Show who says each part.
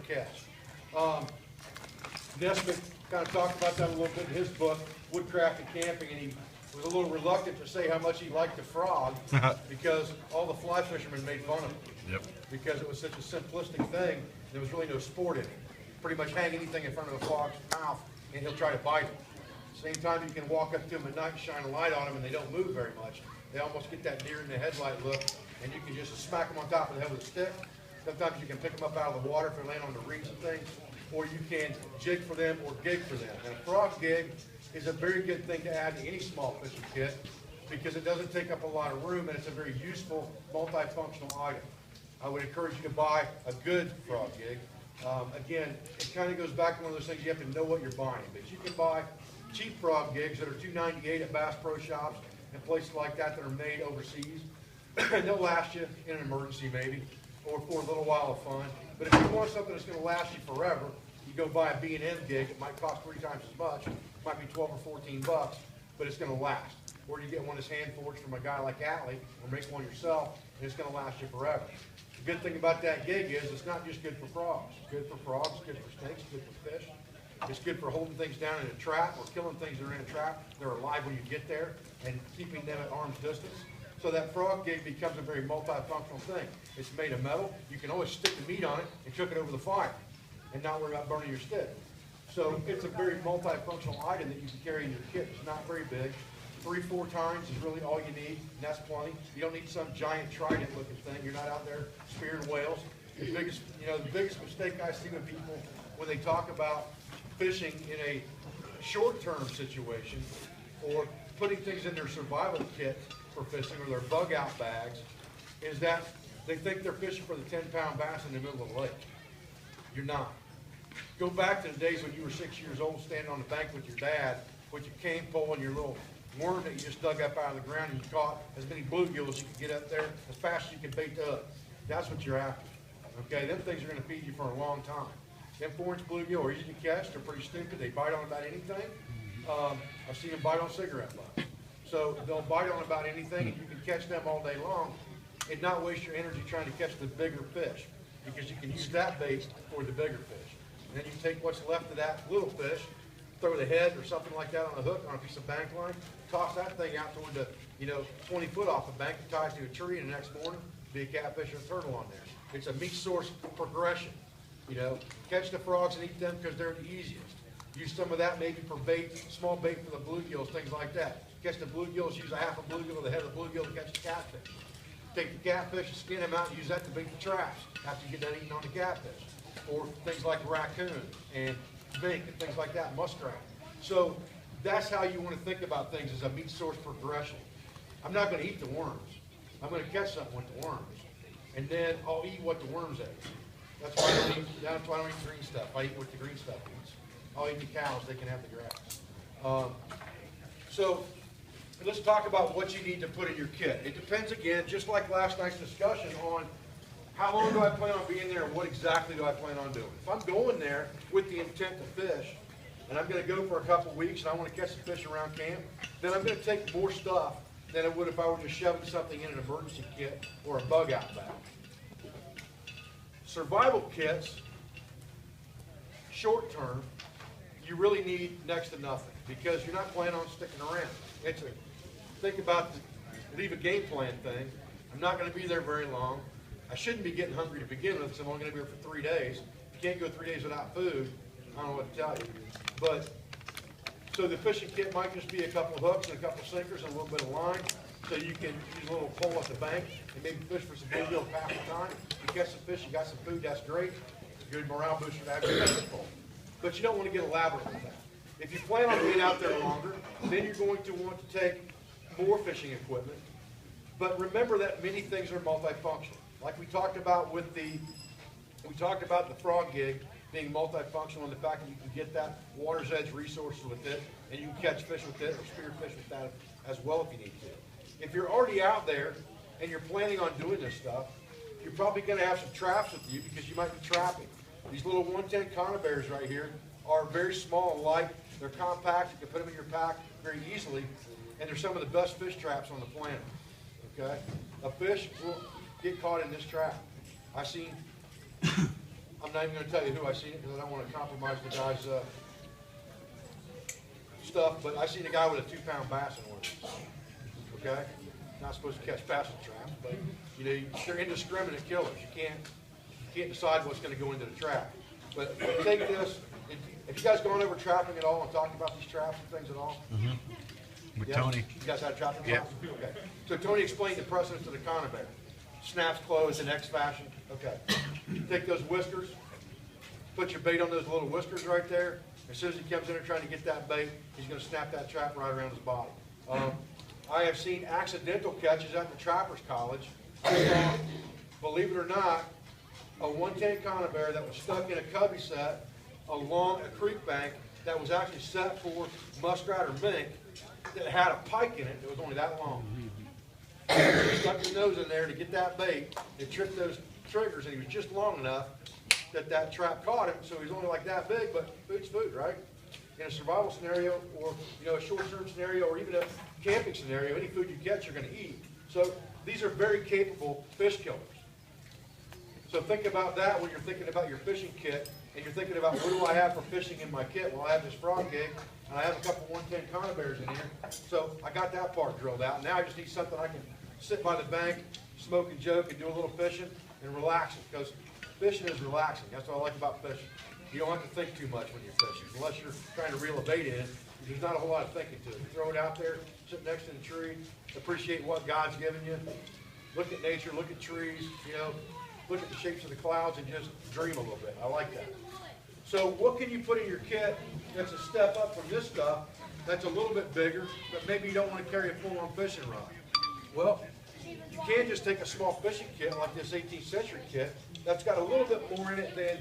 Speaker 1: Cast. Nesbitt kind of talked about that a little bit in his book, Woodcraft and Camping, and he was a little reluctant to say how much he liked the frog because all the fly fishermen made fun of him.
Speaker 2: Yep.
Speaker 1: Because it was such a simplistic thing, there was really no sport in it. Pretty much hang anything in front of a frog's mouth and he'll try to bite it. Same time you can walk up to them at night and shine a light on them and they don't move very much. They almost get that deer in the headlight look, and you can just smack them on top of the head with a stick. Sometimes you can pick them up out of the water if they're laying on the reeds and things, or you can jig for them or gig for them. And a frog gig is a very good thing to add to any small fishing kit because it doesn't take up a lot of room and it's a very useful multifunctional item. I would encourage you to buy a good frog gig. Again, it kind of goes back to one of those things you have to know what you're buying. But you can buy cheap frog gigs that are $2.98 at Bass Pro Shops and places like that that are made overseas. And they'll last you in an emergency maybe, or for a little while of fun. But if you want something that's going to last you forever, you go buy a B&M gig. It might cost 3 times as much. It might be 12 or 14 bucks, but it's going to last. Or you get one that's hand forged from a guy like Atlee, or make one yourself, and it's going to last you forever. The good thing about that gig is it's not just good for frogs. It's good for frogs, it's good for snakes, it's good for fish. It's good for holding things down in a trap or killing things that are in a trap. They're alive when you get there and keeping them at arm's distance. So that frog gig becomes a very multifunctional thing. It's made of metal. You can always stick the meat on it and cook it over the fire and not worry about burning your stick. So it's a very multifunctional item that you can carry in your kit. It's not very big. 3-4 times is really all you need, and that's plenty. You don't need some giant trident looking thing. You're not out there spearing whales. The biggest mistake I see when people, when they talk about fishing in a short-term situation or putting things in their survival kit for fishing or their bug out bags, is that they think they're fishing for the 10-pound bass in the middle of the lake. You're not. Go back to the days when you were 6 years old standing on the bank with your dad with your cane pole and your little worm that you just dug up out of the ground, and you caught as many bluegills as you could get up there as fast as you could bait the hook. That's what you're after. Okay, them things are going to feed you for a long time. Them 4-inch bluegill are easy to catch. They're pretty stupid. They bite on about anything. I've seen them bite on cigarette butts. So they'll bite on about anything, and you can catch them all day long and not waste your energy trying to catch the bigger fish, because you can use that bait for the bigger fish. And then you take what's left of that little fish, throw the head or something like that on a hook on a piece of bank line, toss that thing out toward the 20 foot off the bank, and tie it to a tree, and the next morning be a catfish or a turtle on there. It's a meat source progression. Catch the frogs and eat them because they're the easiest. Use some of that maybe for bait, small bait for the bluegills, things like that. Catch the bluegills, use a half a bluegill or the head of the bluegill to catch the catfish. Take the catfish and skin them out and use that to bait the traps after you get done eating on the catfish. Or things like raccoon and mink and things like that, muskrat. So that's how you want to think about things, as a meat source progression. I'm not going to eat the worms. I'm going to catch something with the worms. And then I'll eat what the worms ate. That's why I don't eat green stuff. I eat what the green stuff eats. I'll eat the cows, they can have the grass. So let's talk about what you need to put in your kit. It depends, again, just like last night's discussion, on how long do I plan on being there and what exactly do I plan on doing. If I'm going there with the intent to fish, and I'm going to go for a couple weeks and I want to catch some fish around camp, then I'm going to take more stuff than I would if I were just shoving something in an emergency kit or a bug out bag. Survival kits, short term, you really need next to nothing because you're not planning on sticking around. Think about the leave a game plan thing. I'm not going to be there very long. I shouldn't be getting hungry to begin with because I'm only going to be here for 3 days. You can't go 3 days without food. I don't know what to tell you. But so the fishing kit might just be a couple of hooks and a couple of sinkers and a little bit of line, so you can use a little pole at the bank and maybe fish for some bluegill half the time. You catch some fish, you got some food, that's great. Good morale booster to have your fishing pole. But you don't want to get elaborate with that. If you plan on being out there longer, then you're going to want to take more fishing equipment. But remember that many things are multifunctional. Like we talked about with the frog gig being multifunctional, and the fact that you can get that water's edge resources with it, and you can catch fish with it or spear fish with that as well if you need to. If you're already out there and you're planning on doing this stuff, you're probably going to have some traps with you because you might be trapping. These little 110 Canterburys right here are very small and light. They're compact. You can put them in your pack very easily, and they're some of the best fish traps on the planet. Okay, a fish will get caught in this trap. I've seen I'm not even gonna tell you who I seen it, because I don't wanna compromise the guy's, stuff, but I seen a guy with a 2-pound bass in one of these. Okay? Not supposed to catch bass in traps, but, you know, they're indiscriminate killers. You can't decide what's gonna go into the trap. But take this, have you guys gone over trapping at all and talked about these traps and things at all?
Speaker 2: With
Speaker 1: Yes?
Speaker 2: Tony.
Speaker 1: You guys had a trapping
Speaker 2: Yeah.
Speaker 1: class? Okay. So Tony explained the precedence of the Canterbury. Snaps closed in X fashion. Okay. Take those whiskers, put your bait on those little whiskers right there. As soon as he comes in there trying to get that bait, he's gonna snap that trap right around his body. I have seen accidental catches at the Trappers College. I saw, believe it or not, a 110 Canterbury that was stuck in a cubby set along a creek bank that was actually set for muskrat or mink that had a pike in it that was only that long. He stuck his nose in there to get that bait and tripped those triggers, and he was just long enough that that trap caught him, so he's only like that big, but food's food, right? In a survival scenario, or, you know, a short-term scenario, or even a camping scenario, any food you catch, you're gonna eat. So these are very capable fish killers. So think about that when you're thinking about your fishing kit, and you're thinking about, what do I have for fishing in my kit? Well, I have this frog gig, and I have a couple 110 Canterbury's in here. So I got that part drilled out. Now I just need something I can sit by the bank, smoke and joke, and do a little fishing, and relaxing, because fishing is relaxing. That's what I like about fishing. You don't have to think too much when you're fishing, unless you're trying to reel a bait in. There's not a whole lot of thinking to it. You throw it out there, sit next to the tree, appreciate what God's given you, look at nature, look at trees, you know, look at the shapes of the clouds, and just dream a little bit. I like that. So what can you put in your kit that's a step up from this stuff, that's a little bit bigger, but maybe you don't want to carry a full-on fishing rod? Well, you can just take a small fishing kit like this 18th century kit that's got a little bit more in it than